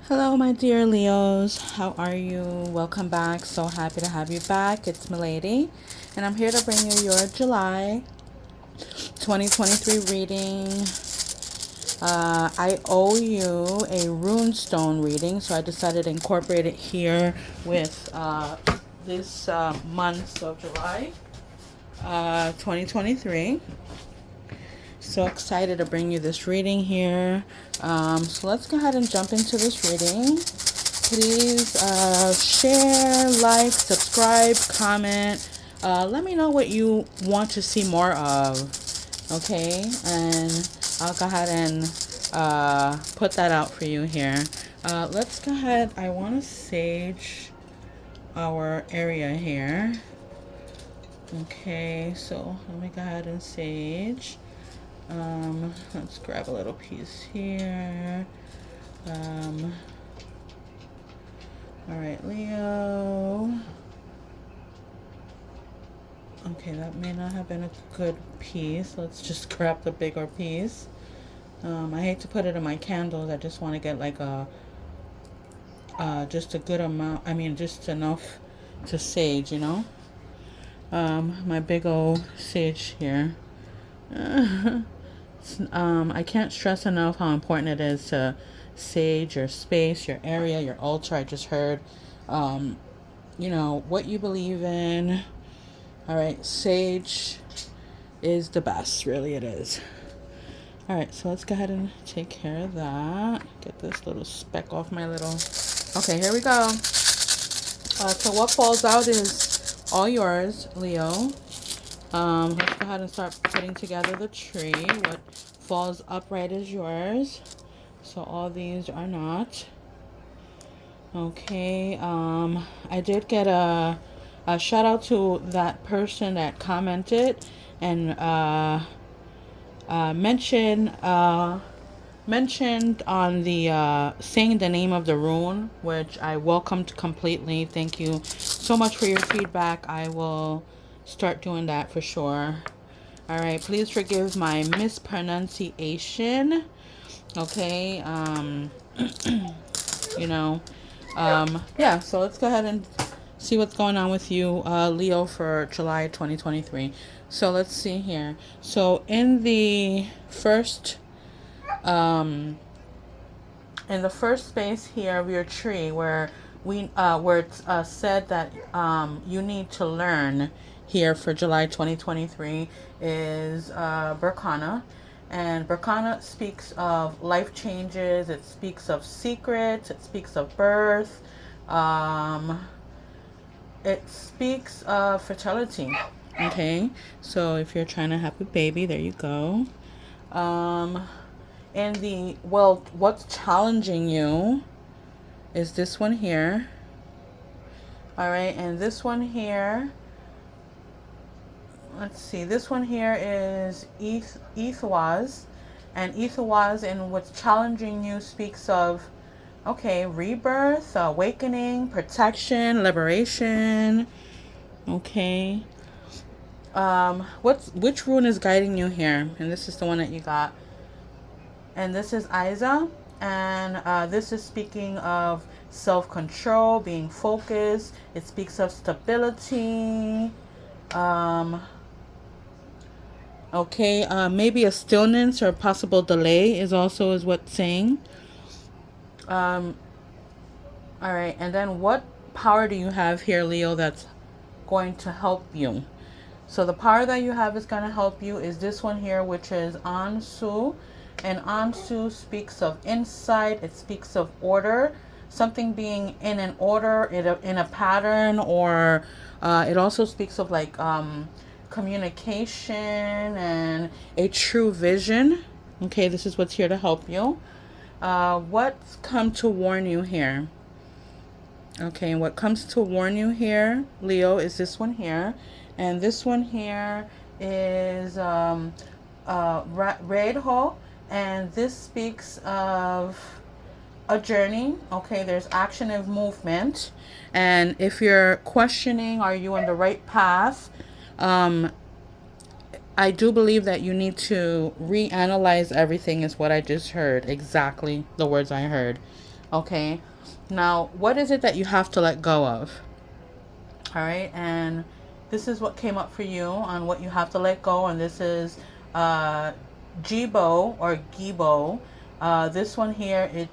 Hello, my dear Leos. How are you? Welcome back. So happy to have you back. It's Milady, and I'm here to bring you your July 2023 reading. I owe you a rune stone reading, so I decided to incorporate it here with this month of July 2023. So excited to bring you this reading here. So let's go ahead and jump into this reading. Please share, like, subscribe, comment. Let me know what you want to see more of. Okay, and I'll go ahead and put that out for you here. Let's go ahead. I want to sage our area here. Okay, so let me go ahead and sage. Let's grab a little piece here. All right, Leo. Okay, that may not have been a good piece. Let's just grab the bigger piece. I hate to put it in my candles. I just want to get like just a good amount. I mean, just enough to sage, you know. My big old sage here. I can't stress enough how important it is to sage your space, your area, your altar. I just heard, what you believe in. All right, sage is the best, really it is. All right, so let's go ahead and take care of that. Get this little speck off my little... Okay, here we go. So what falls out is all yours, Leo. Let's go ahead and start putting together the tree. What falls upright is yours. So all these are not. Okay, I did get a shout out to that person that commented and mentioned on the saying the name of the rune, which I welcomed completely. Thank you so much for your feedback. I will start doing that for sure. All right, please forgive my mispronunciation. Okay, yeah, so let's go ahead and see what's going on with you, Leo, for July 2023. So let's see here. So in the first space here of your tree, where it's said that you need to learn here for July 2023 is Berkana. And Berkana speaks of life changes. It speaks of secrets. It speaks of birth. It speaks of fertility. Okay, so if you're trying to have a baby, there you go. What's challenging you is this one here. All right, and this one here, let's see, this one here is Ethwas, and Ethwas in what's challenging you speaks of, okay, rebirth, awakening, protection, liberation. Okay. Which rune is guiding you here? And this is the one that you got. And this is Isa, and this is speaking of self-control, being focused. It speaks of stability. Maybe a stillness or a possible delay is what's saying. All right, and then what power do you have here, Leo, that's going to help you? So the power that you have is going to help you is this one here, which is Ansu. And Ansu speaks of insight. It speaks of order, something being in an order, in a pattern, or it also speaks of like communication and a true vision. Okay, this is what's here to help you. What's come to warn you here? Okay, and what comes to warn you here, Leo, is this one here. And this one here is Redho. And this speaks of a journey. Okay, there's action and movement. And if you're questioning, are you on the right path? I do believe that you need to reanalyze everything is what I just heard. Exactly the words I heard. Okay. Now, what is it that you have to let go of? All right. And this is what came up for you on what you have to let go. And this is uh, Jibo or Gibo. This one here,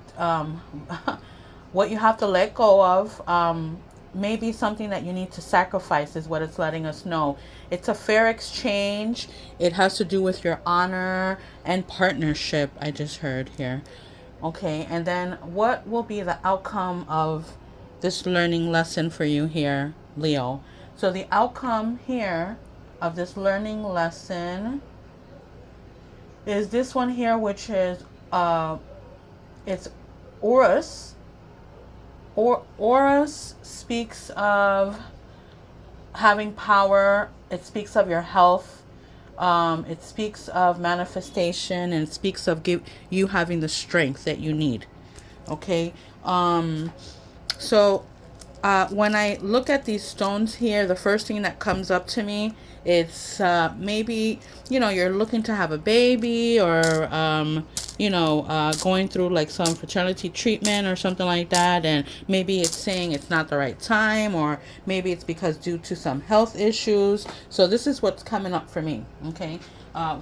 what you have to let go of, maybe something that you need to sacrifice is what it's letting us know. It's a fair exchange. It has to do with your honor and partnership, I just heard here. Okay, and then what will be the outcome of this learning lesson for you here, Leo? So the outcome here of this learning lesson is this one here, which is it's Horus. Or Horus speaks of having power. It speaks of your health. It speaks of manifestation, and it speaks of you having the strength that you need. Okay. So when I look at these stones here, the first thing that comes up to me, it's maybe, you're looking to have a baby, or, going through like some fertility treatment or something like that. And maybe it's saying it's not the right time, or maybe it's because due to some health issues. So this is what's coming up for me. Okay.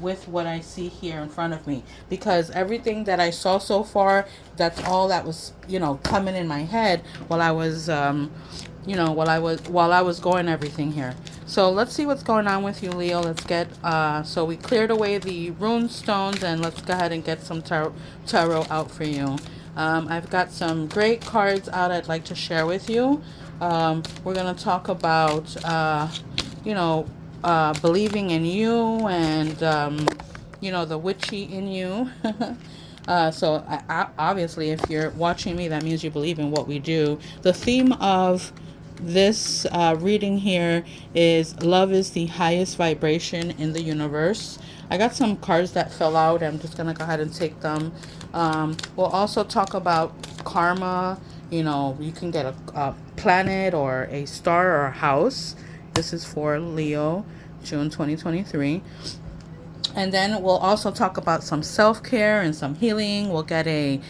With what I see here in front of me, because everything that I saw so far, that's all that was, coming in my head while I was, while I was going everything here. So let's see what's going on with you, Leo. Let's get, so we cleared away the rune stones, and let's go ahead and get some tarot out for you. I've got some great cards out I'd like to share with you. We're going to talk about, you know, believing in you, and the witchy in you. So obviously, if you're watching me, that means you believe in what we do. The theme of this reading here is love is the highest vibration in the universe. I got some cards that fell out. I'm just gonna go ahead and take them. We'll also talk about karma. You can get a planet or a star or a house. This is for Leo, June 2023. And then we'll also talk about some self-care and some healing. We'll get a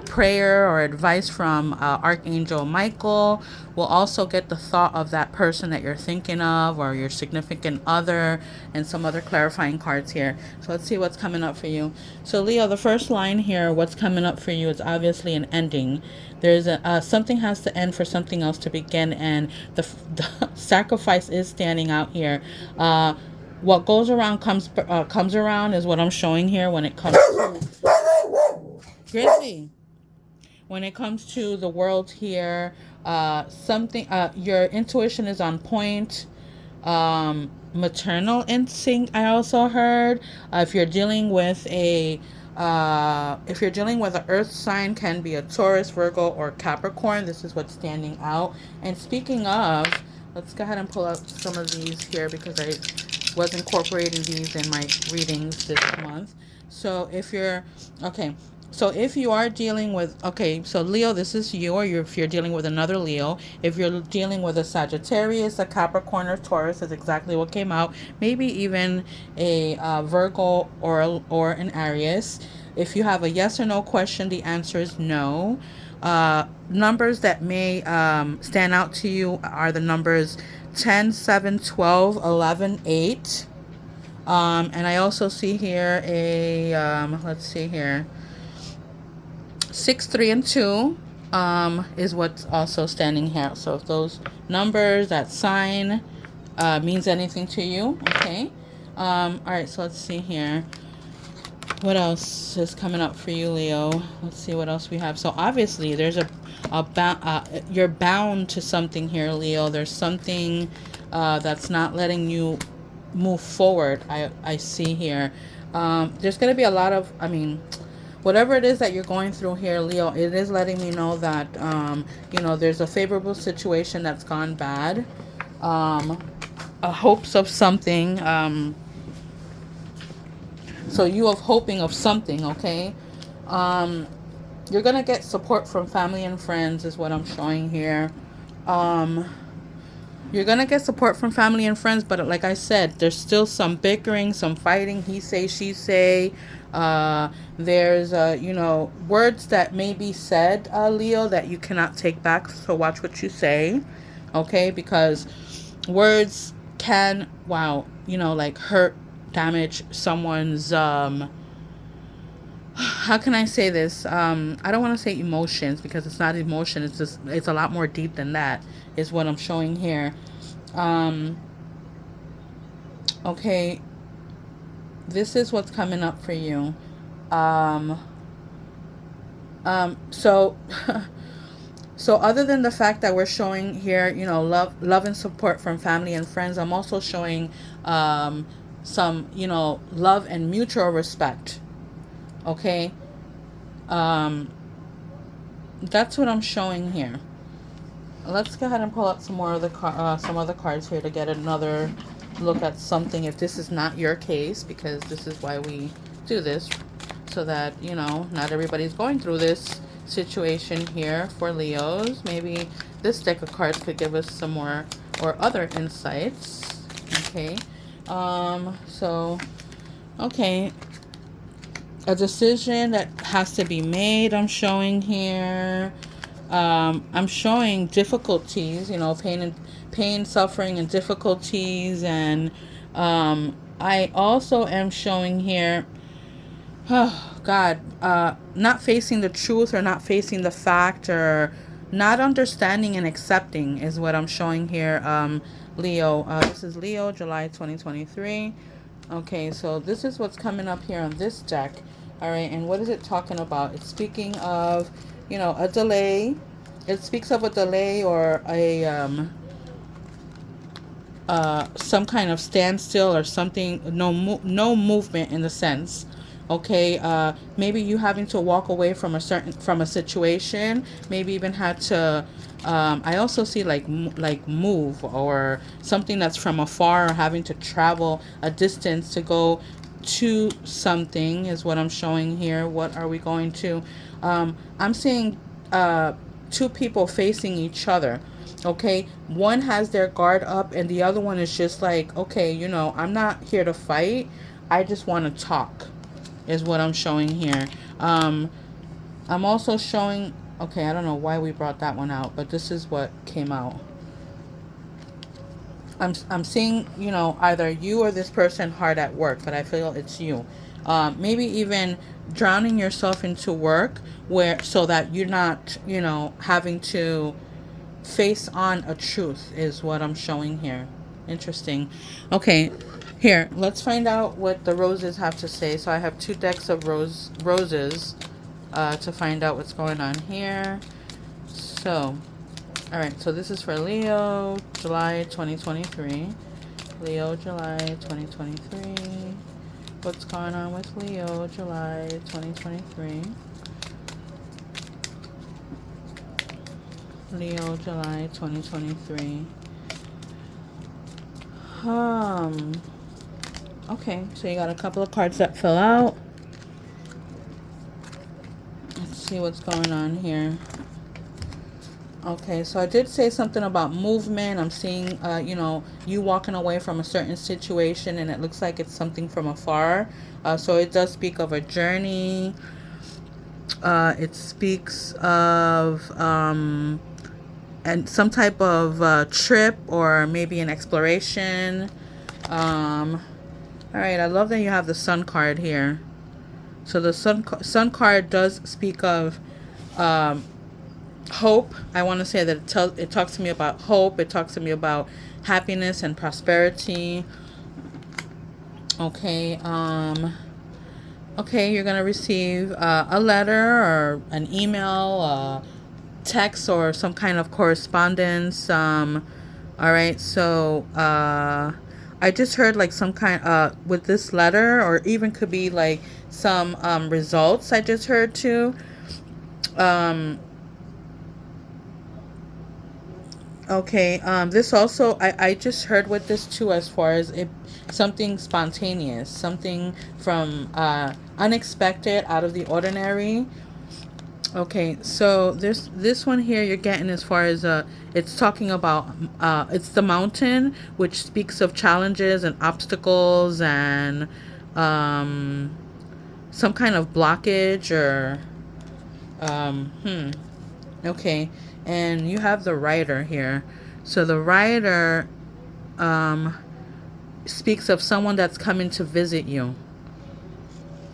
prayer or advice from Archangel Michael. We'll also get the thought of that person that you're thinking of, or your significant other, and some other clarifying cards here. So let's see what's coming up for you. So Leo, the first line here, what's coming up for you is obviously an ending. There's something has to end for something else to begin, and the sacrifice is standing out here. What goes around comes around is what I'm showing here when it comes to Grizzly. When it comes to the world here, your intuition is on point. Maternal instinct, I also heard. If you're dealing with an earth sign, can be a Taurus, Virgo, or Capricorn. This is what's standing out. And speaking of, let's go ahead and pull out some of these here, because I was incorporating these in my readings this month. So if you're okay, so if you are dealing with, okay, so Leo, this is you, or if you're dealing with another Leo. If you're dealing with a Sagittarius, a Capricorn, or Taurus, is exactly what came out. Maybe even a Virgo or an Aries. If you have a yes or no question, the answer is no. Numbers that may stand out to you are the numbers 10, 7, 12, 11, 8. And I also see here let's see here, 6, 3, and 2 is what's also standing here. So if those numbers, that sign means anything to you, okay. All right, so let's see here. What else is coming up for you, Leo? Let's see what else we have. So obviously there's you're bound to something here, Leo. There's something that's not letting you move forward. I see here. There's going to be a lot of, whatever it is that you're going through here, Leo, it is letting me know that, there's a favorable situation that's gone bad. Hopes of something. So you are hoping of something, okay? You're going to get support from family and friends is what I'm showing here. You're gonna get support from family and friends, but like I said, there's still some bickering, some fighting, he say, she say. There's words that may be said, Leo, that you cannot take back, so watch what you say. Okay, because words can, wow, like hurt, damage someone's how can I say this? I don't want to say emotions, because it's not emotion. It's just, it's a lot more deep than that, is what I'm showing here. Um, okay, this is what's coming up for you. Um, so, so other than the fact that we're showing here, love and support from family and friends, I'm also showing some, love and mutual respect. Okay, um, that's what I'm showing here. Let's go ahead and pull up some more of the some other cards here to get another look at something, if this is not your case, because this is why we do this, so that not everybody's going through this situation here. For Leos, maybe this deck of cards could give us some more or other insights. Okay, so okay, a decision that has to be made, I'm showing here. I'm showing difficulties, pain, suffering, and difficulties. And I also am showing here, oh God, not facing the truth, or not facing the fact, or not understanding and accepting, is what I'm showing here. Leo, this is Leo, July 2023. Okay, so this is what's coming up here on this deck. All right, and what is it talking about? It's speaking of, a delay. It speaks of a delay, or a some kind of standstill, or something. No movement in the sense. Okay, maybe you having to walk away from a situation. Maybe even had to. I also see like move, or something that's from afar, or having to travel a distance to go to something, is what I'm showing here. What are we going to? I'm seeing two people facing each other. Okay, one has their guard up, and the other one is just like, okay, I'm not here to fight, I just want to talk, is what I'm showing here. I'm also showing, okay, I don't know why we brought that one out, but this is what came out. I'm seeing, either you or this person hard at work, but I feel it's you. Maybe even drowning yourself into work, where so that you're not, having to face on a truth, is what I'm showing here. Interesting. Okay, here, let's find out what the roses have to say. So I have two decks of roses to find out what's going on here. So, all right, so this is for Leo, July 2023. Leo, July 2023. What's going on with Leo, July 2023? Leo, July 2023. Okay, so you got a couple of cards that fill out. Let's see what's going on here. Okay, so I did say something about movement. I'm seeing, you walking away from a certain situation, and it looks like it's something from afar. So it does speak of a journey. It speaks of and some type of trip, or maybe an exploration. All right, I love that you have the Sun card here. So the Sun card does speak of hope. I want to say that it talks to me about hope. It talks to me about happiness and prosperity. Okay. Okay, you're gonna receive a letter, or an email, text, or some kind of correspondence. All right, so I just heard like some kind with this letter, or even could be like some results I just heard too. Okay, this also, I just heard with this too, as far as it, something spontaneous, something from unexpected, out of the ordinary. Okay, so this one here you're getting as far as it's talking about it's the mountain, which speaks of challenges and obstacles and um some kind of blockage or okay. And you have the writer here. So the writer um speaks of someone that's coming to visit you.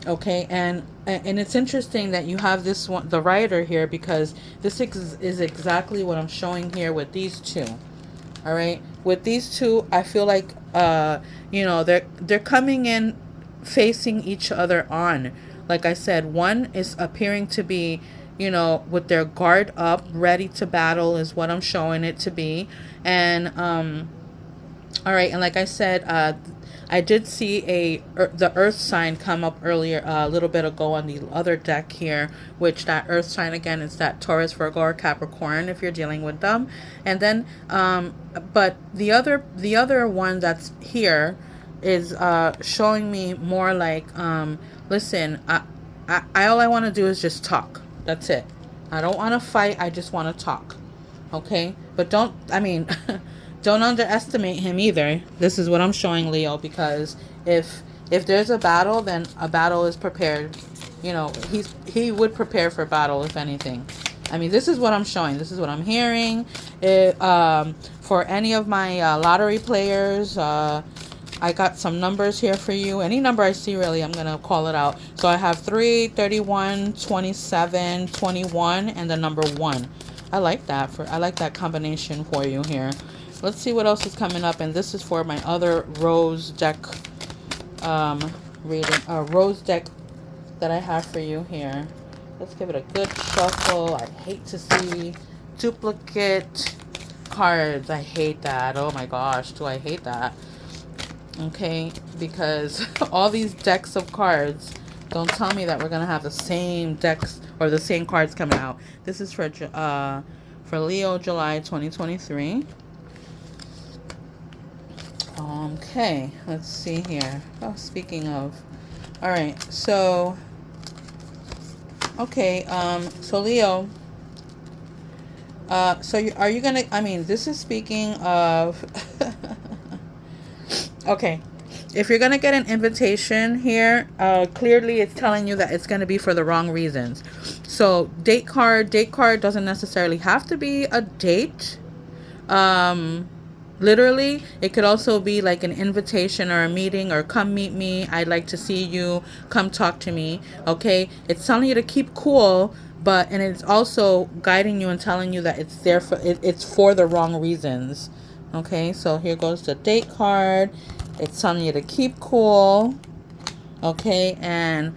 Okay, and it's interesting that you have this one, the writer here, because is exactly what I'm showing here with these two. All right, with these two, I feel like they're coming in, facing each other on. Like I said, one is appearing to be, with their guard up, ready to battle, is what I'm showing it to be, and all right, and like I said, I did see the Earth sign come up earlier, a little bit ago on the other deck here, which that Earth sign again is that Taurus, Virgo, or Capricorn if you're dealing with them, and then but the other one that's here is showing me more like listen, I all I want to do is just talk. That's it. I don't want to fight. I just want to talk. Okay, but don't underestimate him either. This is what I'm showing Leo, because if there's a battle, then a battle is prepared. He would prepare for battle if anything. This is what I'm showing. This is what I'm hearing. For any of my lottery players, I got some numbers here for you. Any number I see, really, I'm going to call it out. So I have 3, 31, 27, 21, and the number 1. I like that combination for you here. Let's see what else is coming up. And this is for my other rose deck reading. Rose deck that I have for you here. Let's give it a good shuffle. I hate to see duplicate cards. I hate that. Oh my gosh, do I hate that. Okay, because all these decks of cards, don't tell me that we're gonna have the same decks or the same cards coming out. This is for Leo, July 2023. Okay, let's see here. Oh, speaking of, all right, so okay, so Leo, are you gonna? This is speaking of. Okay, if you're gonna get an invitation here, clearly it's telling you that it's gonna be for the wrong reasons. So date card doesn't necessarily have to be a date. Literally, it could also be like an invitation or a meeting, or come meet me. I'd like to see you. Come talk to me. Okay, it's telling you to keep cool, and it's also guiding you and telling you that it's for the wrong reasons. Okay, so here goes the date card. It's telling you to keep cool. Okay, and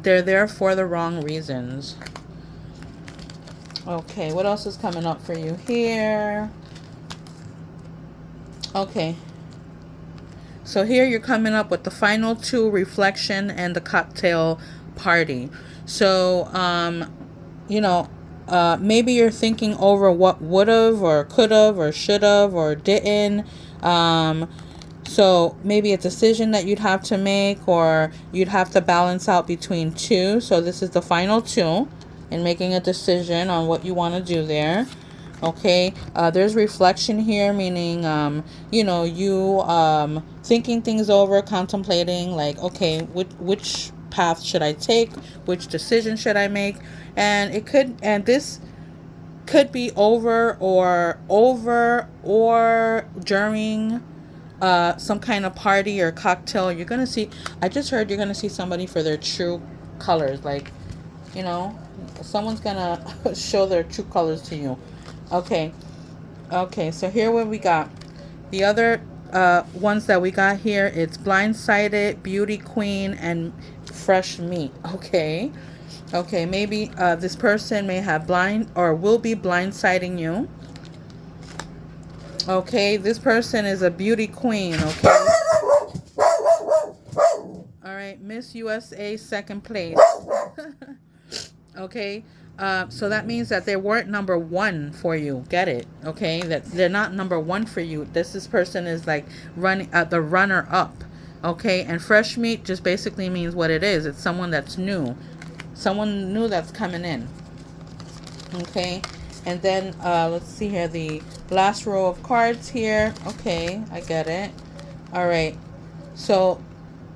they're there for the wrong reasons. Okay, what else is coming up for you here? Okay, so here you're coming up with the final two, reflection and the cocktail party. So maybe you're thinking over what would have or could have or should have or didn't. So maybe a decision that you'd have to make, or you'd have to balance out between two. So this is the final two, and making a decision on what you want to do there. Okay, there's reflection here, meaning you thinking things over, contemplating, like, okay, which path should I take, which decision should I make, and this could be over or during some kind of party or cocktail. You're gonna see, I just heard you're gonna see somebody for their true colors, like, someone's gonna show their true colors to you. Okay, so here what we got. The other ones that we got here, it's blindsided, beauty queen, and fresh meat. Okay, maybe this person may have blind or will be blindsiding you. Okay, this person is a beauty queen. Okay, all right, Miss USA second place. Okay, so that means that they weren't number one for you. Get it? Okay, that they're not number one for you. This person is like running the runner up. Okay, and fresh meat just basically means what it is. It's someone that's new, someone new that's coming in. Okay, and then let's see here, the last row of cards here. Okay, I get it. All right, so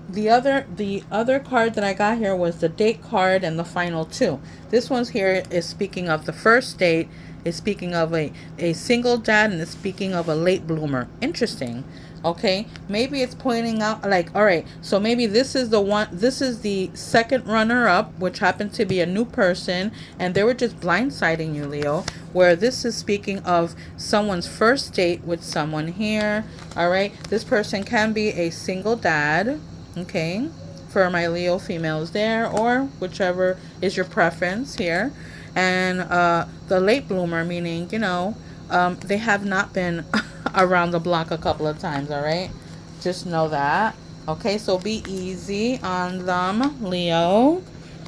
the other card that I got here was the date card and the final two. This one's here is speaking of the first date, is speaking of a single dad, and is speaking of a late bloomer. Interesting. Okay, maybe it's pointing out like, all right, so maybe this is the one, this is the second runner up, which happened to be a new person, and they were just blindsiding you, Leo, where this is speaking of someone's first date with someone here. All right, this person can be a single dad. Okay, for my Leo females there, or whichever is your preference here. And the late bloomer, meaning, they have not been around the block a couple of times. All right, just know that. Okay, so be easy on them, Leo,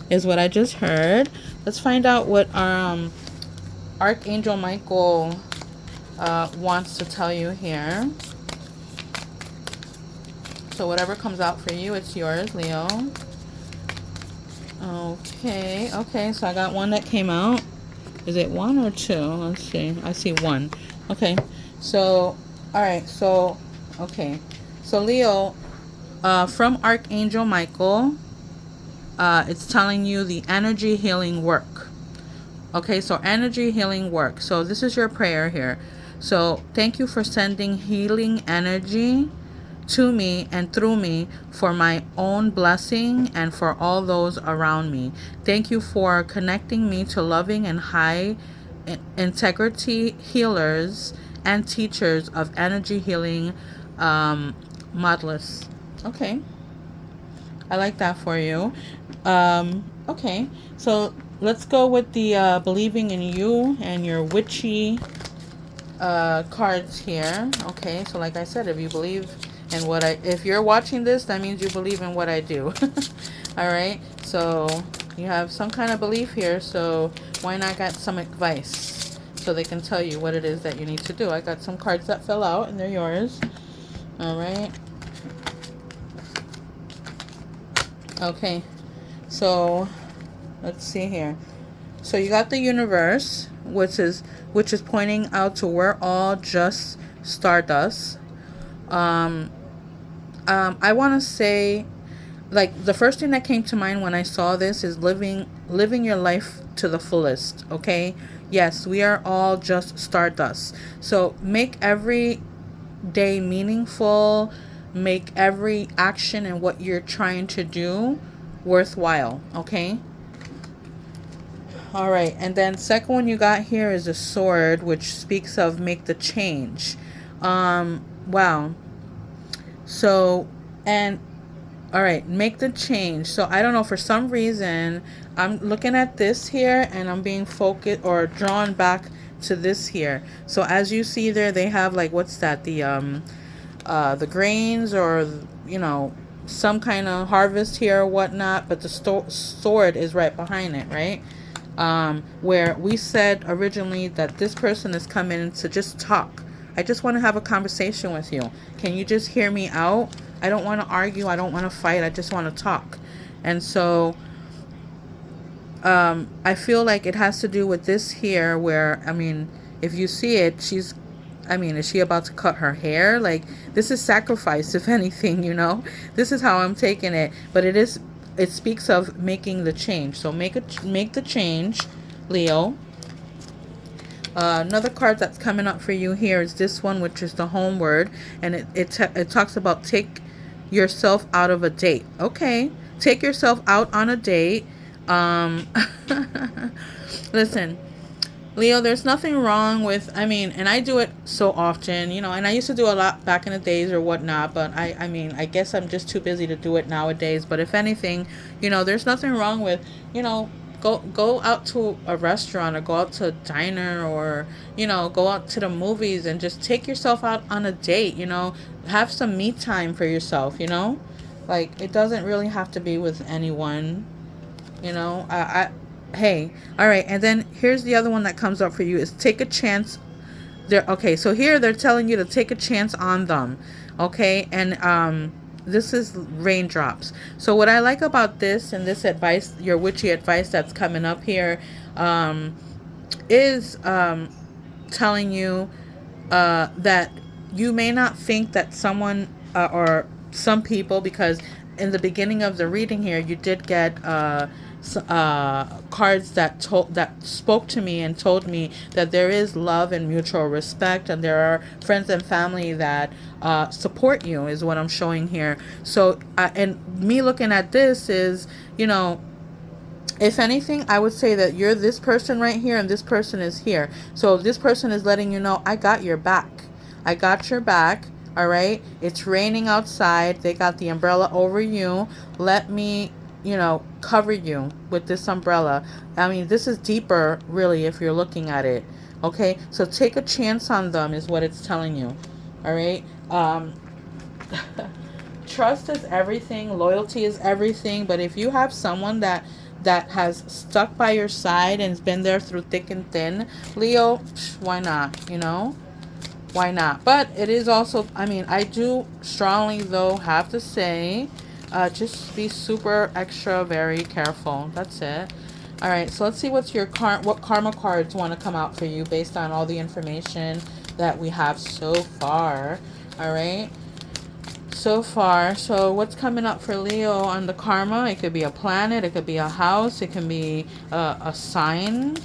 is what I just heard. Let's find out what Archangel Michael wants to tell you here. So whatever comes out for you, it's yours, Leo. Okay, so I got one that came out. Is it one or two? Let's see. I see one. Okay, so, all right, so, okay. So, Leo, from Archangel Michael, it's telling you the energy healing work. Okay, so energy healing work. So this is your prayer here. So thank you for sending healing energy to me and through me for my own blessing and for all those around me. Thank you for connecting me to loving and high integrity healers and teachers of energy healing modalists. Okay, I like that for you. Okay, so let's go with the believing in you and your witchy cards here. Okay, so like I said, if you believe in if you're watching this, that means you believe in what I do. All right, so you have some kind of belief here, so why not get some advice so they can tell you what it is that you need to do. I got some cards that fell out and they're yours. All right. Okay, so let's see here. So you got the universe, which is pointing out to we're all just stardust. I want to say, like, the first thing that came to mind when I saw this is living your life to the fullest. Okay, yes, we are all just stardust. So make every day meaningful. Make every action and what you're trying to do worthwhile. Okay. All right, and then second one you got here is a sword, which speaks of make the change. Wow. So, and all right, make the change. So I don't know, for some reason I'm looking at this here and I'm being focused or drawn back to this here. So as you see there, they have like, what's that, the grains, or some kind of harvest here or whatnot, but the sword is right behind it, right? Where we said originally that this person is coming to just talk. I just want to have a conversation with you. Can you just hear me out? I don't want to argue. I don't want to fight. I just want to talk. And so I feel like it has to do with this here, where, I mean, if you see it, is she about to cut her hair? Like, this is sacrifice, if anything, This is how I'm taking it. But it speaks of making the change. So make the change, Leo. Another card that's coming up for you here is this one, which is the home word. And it talks about take yourself out of a date. Okay. Take yourself out on a date. Listen, Leo, there's nothing wrong with, and I do it so often, and I used to do a lot back in the days or whatnot, but I guess I'm just too busy to do it nowadays. But if anything, there's nothing wrong with, go out to a restaurant or go out to a diner, or, go out to the movies and just take yourself out on a date, have some me time for yourself, like, it doesn't really have to be with anyone, hey, all right. And then here's the other one that comes up for you is take a chance. Okay, so here they're telling you to take a chance on them. Okay, and this is raindrops. So what I like about this and this advice, your witchy advice that's coming up here, is telling you that you may not think that someone or some people, because in the beginning of the reading here, you did get cards that spoke to me and told me that there is love and mutual respect, and there are friends and family that support you, is what I'm showing here. So, and me looking at this is, you know, if anything, I would say that you're this person right here and this person is here. So this person is letting you know, I got your back. I got your back. All right. It's raining outside. They got the umbrella over you. Let me, you know, cover you with this umbrella. I mean, this is deeper, really, if you're looking at it. Okay. So take a chance on them, is what it's telling you. All right. Trust is everything, loyalty is everything, but if you have someone that has stuck by your side and's been there through thick and thin, Leo, why not, you know? Why not? But it is also, I mean, I do strongly though have to say, just be super extra very careful. That's it. All right, so let's see what's your what karma cards want to come out for you based on all the information that we have so far. All right, so far. So what's coming up for Leo on the karma? It could be a planet, it could be a house, it can be a sign.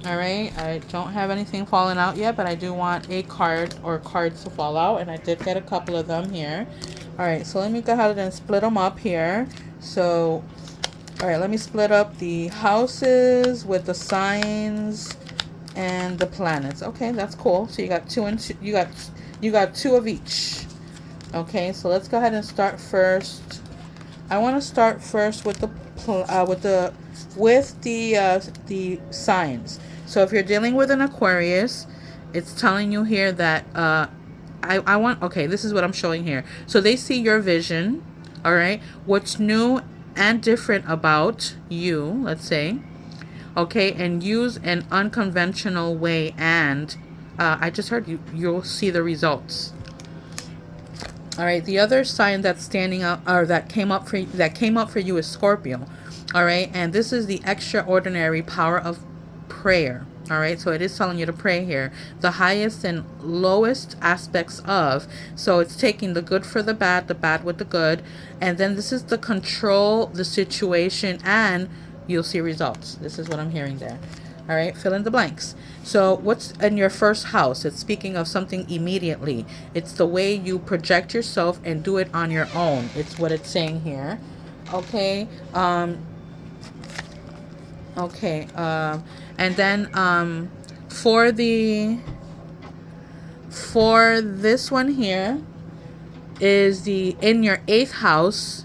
All right, I don't have anything falling out yet, but I do want a card or cards to fall out, and I did get a couple of them here. All right, so let me go ahead and split them up here. So all right, let me split up the houses with the signs and the planets. Okay, that's cool. So you got two and two, you got two of each. Okay, so let's go ahead and start first. I want to start first with the signs. So if you're dealing with an Aquarius, it's telling you here that I want, okay, this is what I'm showing here. So they see your vision, all right? What's new and different about you, let's say, okay, and use an unconventional way, and I just heard you'll see the results. All right, the other sign that's standing out, or that came up for you, is Scorpio. All right, and this is the extraordinary power of prayer. All right, so it is telling you to pray here. The highest and lowest aspects of. So it's taking the good for the bad with the good, and then this is the control the situation, and you'll see results. This is what I'm hearing there. All right, fill in the blanks. So what's in your first house? It's speaking of something immediately. It's the way you project yourself and do it on your own. It's what it's saying here. Okay. Okay. And then for this one here is the in your eighth house,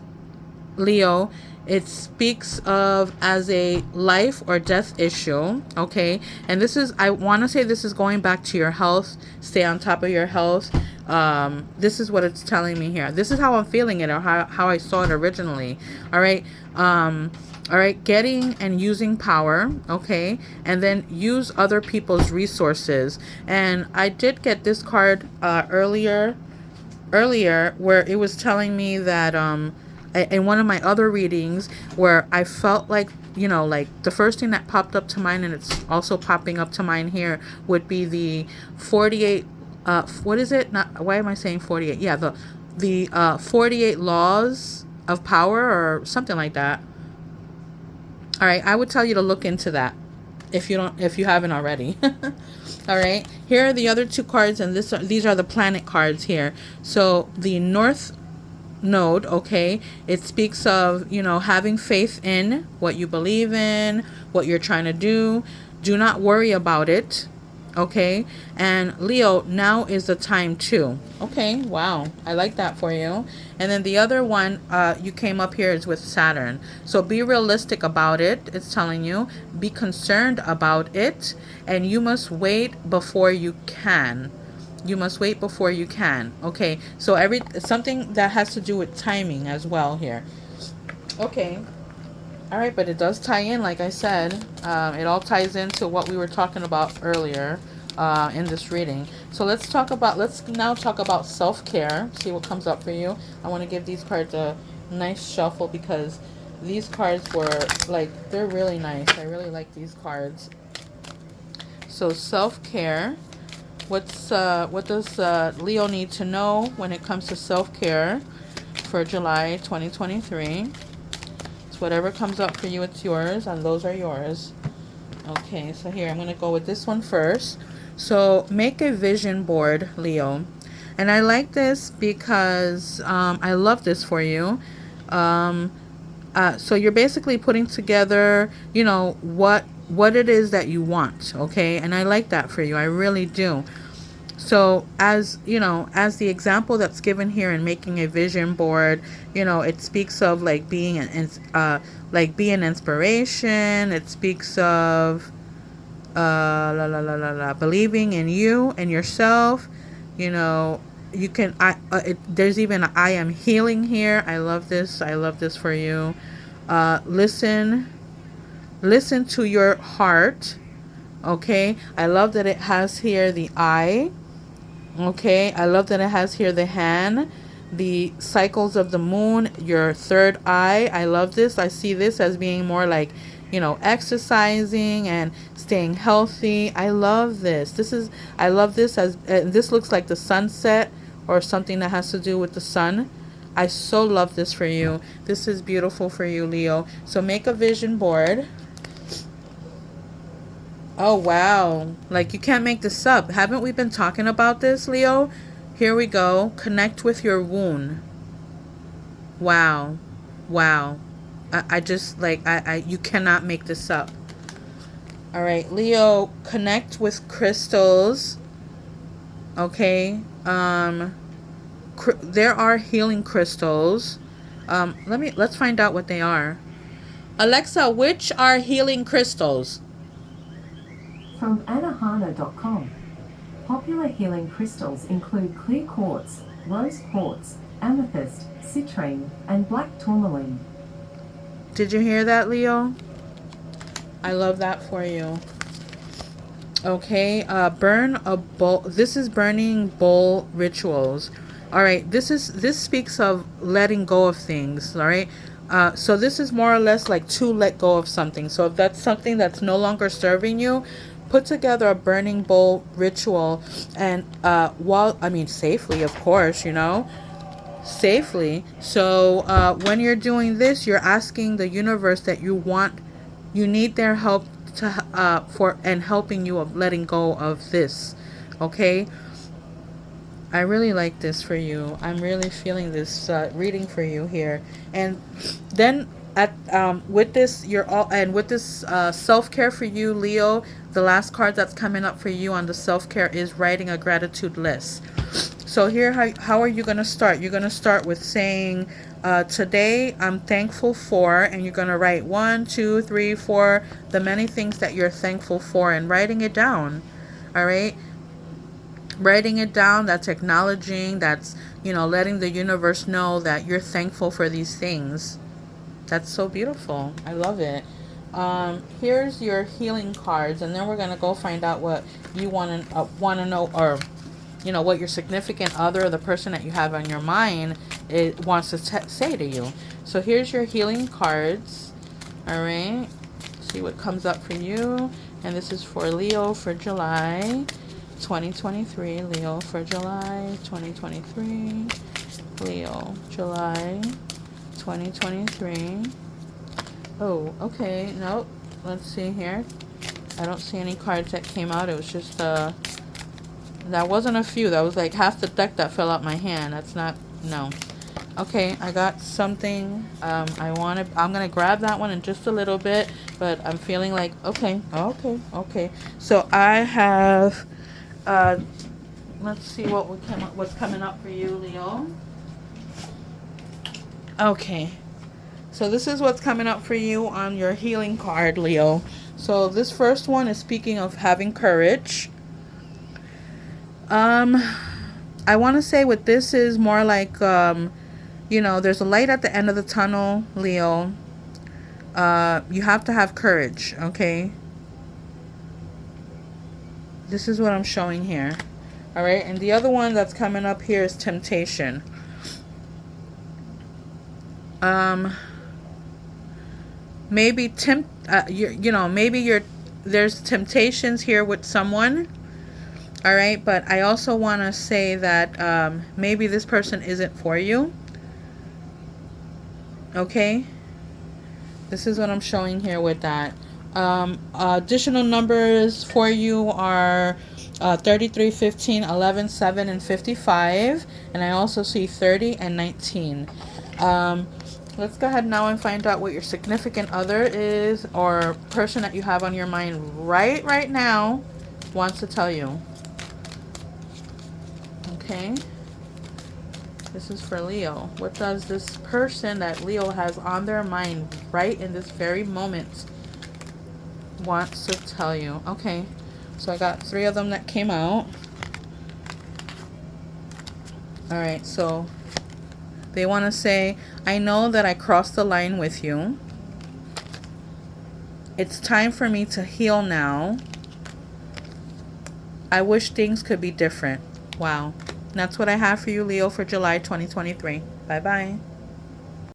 Leo. It speaks of as a life or death issue. Okay, and this is, I want to say this is going back to your health. Stay on top of your health. This is what it's telling me here. This is how I'm feeling it, or how I saw it originally. All right. All right, getting and using power. Okay, and then use other people's resources. And I did get this card earlier where it was telling me that in one of my other readings, where I felt like, you know, like the first thing that popped up to mind, and it's also popping up to mind here, would be the 48 what is it, not, why am I saying 48, yeah, the 48 laws of power or something like that. All right, I would tell you to look into that if you haven't already. All right, here are the other two cards, and these are the planet cards here. So the North Node, okay, it speaks of, you know, having faith in what you believe in, what you're trying to do. Do not worry about it. Okay, and Leo, now is the time too. Okay, wow, I like that for you. And then the other one you came up here is with Saturn. So be realistic about it. It's telling you, be concerned about it, and you must wait before you can. You must wait before you can. Okay, so something that has to do with timing as well here. Okay. All right, but it does tie in, like I said. It all ties into what we were talking about earlier in this reading. So let's now talk about self-care. See what comes up for you. I want to give these cards a nice shuffle, because these cards were like, they're really nice. I really like these cards. So self-care. What does Leo need to know when it comes to self-care for July 2023? So whatever comes up for you, it's yours, and those are yours. Okay, so here, I'm going to go with this one first. So make a vision board, Leo. And I like this because I love this for you. So you're basically putting together, you know, what it is that you want, okay? And I like that for you. I really do. So as you know, as the example that's given here in making a vision board, you know, it speaks of like being being inspiration. It speaks of believing in you and yourself. You know, you can there's even a I am healing here. I love this. I love this for you. Listen to your heart. Okay, I love that it has here the I. Okay, I love that it has here the hand, the cycles of the moon, your third eye. I love this. I see this as being more like, you know, exercising and staying healthy. I love this. I love this as, this looks like the sunset or something that has to do with the sun. I so love this for you. This is beautiful for you, Leo. So make a vision board. Oh, wow. Like, you can't make this up. Haven't we been talking about this, Leo? Here we go. Connect with your wound. Wow. Wow. I just, like, you cannot make this up. All right, Leo, connect with crystals. Okay. There are healing crystals. Let's find out what they are. Alexa, which are healing crystals? From anahana.com. Popular healing crystals include clear quartz, rose quartz, amethyst, citrine, and black tourmaline. Did you hear that, Leo? I love that for you. Okay, burn a bowl. This is burning bowl rituals. All right, this speaks of letting go of things. All right, so this is more or less like to let go of something. So if that's something that's no longer serving you, put together a burning bowl ritual, and safely, of course, you know, safely. So when you're doing this, you're asking the universe that you need their help to for and helping you of letting go of this. Okay, I really like this for you. I'm really feeling this reading for you here. And then at with this, you're all and with this self-care for you, Leo, the last card that's coming up for you on the self-care is writing a gratitude list. So here, how are you going to start? You're going to start with saying, today I'm thankful for, and you're going to write 1, 2, 3, 4, the many things that you're thankful for, and writing it down. All right. Writing it down, that's acknowledging, that's, you know, letting the universe know that you're thankful for these things. That's so beautiful. I love it. Here's your healing cards, and then we're going to go find out what you want to know, or you know, what your significant other, the person that you have on your mind, it wants to say to you. So here's your healing cards. All right, see what comes up for you. And this is for Leo for July 2023. Leo for July 2023. Leo, July 2023. Oh, okay. Nope. Let's see here. I don't see any cards that came out. It was just that wasn't a few. That was like half the deck that fell out my hand. That's not, no. Okay, I got something. I'm gonna grab that one in just a little bit, but I'm feeling like, okay. So I have, let's see what's coming up for you, Leo. Okay. So this is what's coming up for you on your healing card, Leo. So this first one is speaking of having courage. I want to say what this is more like, you know, there's a light at the end of the tunnel, Leo. You have to have courage, okay? This is what I'm showing here. All right, and the other one that's coming up here is temptation. Maybe maybe you're there's temptations here with someone. All right, but I also want to say that maybe this person isn't for you. Okay, this is what I'm showing here with that. Additional numbers for you are 33, 15, 11, 7, and 55. And I also see 30 and 19. Let's go ahead now and find out what your significant other is, or person that you have on your mind right now wants to tell you. Okay. This is for Leo. What does this person that Leo has on their mind right in this very moment wants to tell you? Okay. So I got 3 of them that came out. All right. So they want to say, I know that I crossed the line with you. It's time for me to heal now. I wish things could be different. Wow. And that's what I have for you, Leo, for July 2023. Bye-bye.